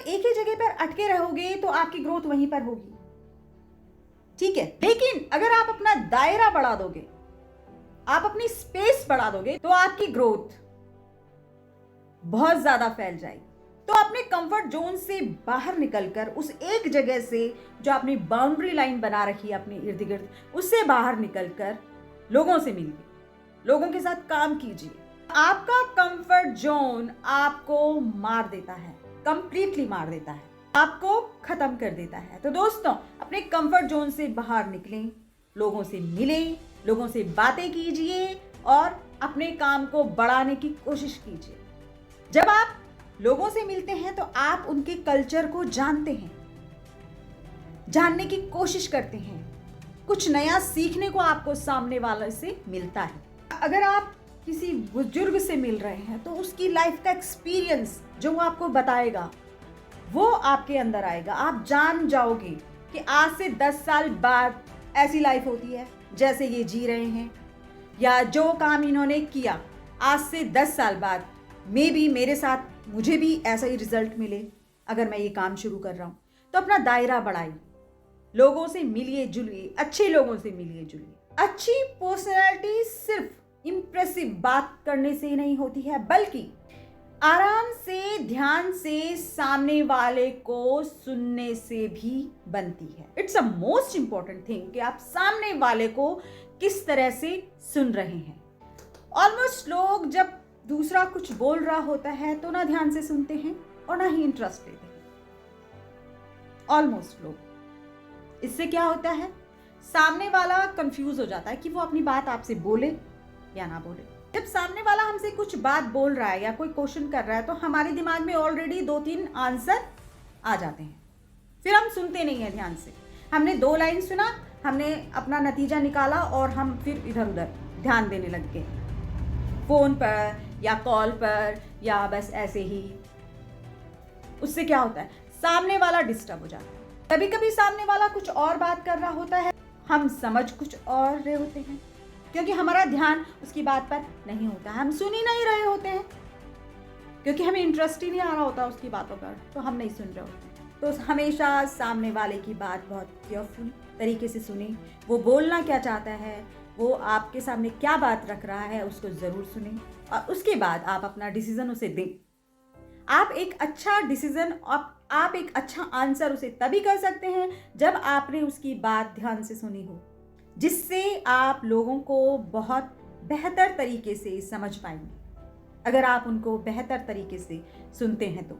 एक ही जगह पर अटके रहोगे तो आपकी ग्रोथ वहीं पर होगी, ठीक है। लेकिन अगर आप अपना दायरा बढ़ा दोगे, आप अपनी स्पेस बढ़ा दोगे, तो आपकी ग्रोथ बहुत ज्यादा फैल जाएगी। तो अपने कंफर्ट जोन से बाहर निकलकर उस एक जगह से जो आपने बाउंड्री लाइन बना रखी है अपने इर्द गिर्द, उससे बाहर निकलकर लोगों से मिलिए, लोगों के साथ काम कीजिए। आपका कंफर्ट जोन आपको मार देता है, कंप्लीटली मार देता है, आपको खत्म कर देता है। तो दोस्तों, अपने कंफर्ट जोन से बाहर निकलें, लोगों से मिलें, लोगों से बातें कीजिए और अपने काम को बढ़ाने की कोशिश कीजिए। जब आप लोगों से मिलते हैं तो आप उनके कल्चर को जानते हैं, जानने की कोशिश करते हैं, कुछ नया सीखने को आपको सामने वाले से मिलता है। अगर आप किसी बुजुर्ग से मिल रहे हैं तो उसकी लाइफ का एक्सपीरियंस जो वो आपको बताएगा वो आपके अंदर आएगा। आप जान जाओगे कि आज से 10 साल बाद ऐसी लाइफ होती है जैसे ये जी रहे हैं, या जो काम इन्होंने किया आज से 10 साल बाद मे बी मेरे साथ मुझे भी ऐसा ही रिजल्ट मिले अगर मैं ये काम शुरू कर रहा हूँ। तो अपना दायरा बढ़ाइए, लोगों से मिलिए जुलिए, अच्छे लोगों से मिलिए जुलिए। अच्छी पर्सनैलिटी सिर्फ इम्प्रेसिव बात करने से नहीं होती है, बल्कि आराम से, ध्यान से सामने वाले को सुनने से भी बनती है। It's a most important thing कि आप सामने वाले को किस तरह से सुन रहे हैं। ऑलमोस्ट लोग जब दूसरा कुछ बोल रहा होता है तो ना ध्यान से सुनते हैं और ना ही इंटरेस्ट लेते हैं। ऑलमोस्ट लोग। इससे क्या होता है, सामने वाला कंफ्यूज हो जाता है कि वो अपनी बात आपसे बोले या ना बोले। जब सामने वाला हमसे कुछ बात बोल रहा है या कोई क्वेश्चन कर रहा है तो हमारे दिमाग में ऑलरेडी 2-3 आंसर आ जाते हैं, फिर हम सुनते नहीं है ध्यान से। हमने 2 लाइन सुना, हमने अपना नतीजा निकाला और हम फिर इधर उधर ध्यान देने लग गए, फोन पर या कॉल पर या बस ऐसे ही। उससे क्या होता है, सामने वाला डिस्टर्ब हो जाता है। कभी कभी सामने वाला कुछ और बात कर रहा होता है, हम समझ कुछ और रहे होते हैं, क्योंकि हमारा ध्यान उसकी बात पर नहीं होता है, हम सुन ही नहीं रहे होते हैं, क्योंकि हमें इंटरेस्ट ही नहीं आ रहा होता उसकी बातों पर, तो हम नहीं सुन रहे होते। तो हमेशा सामने वाले की बात बहुत केयरफुल तरीके से सुने, वो बोलना क्या चाहता है, वो आपके सामने क्या बात रख रहा है, उसको ज़रूर सुने और उसके बाद आप अपना डिसीजन उसे दें। आप एक अच्छा डिसीजन, आप एक अच्छा आंसर उसे तभी कर सकते हैं जब आपने उसकी बात ध्यान से सुनी हो, जिससे आप लोगों को बहुत बेहतर तरीके से समझ पाएंगे। अगर आप उनको बेहतर तरीके से सुनते हैं तो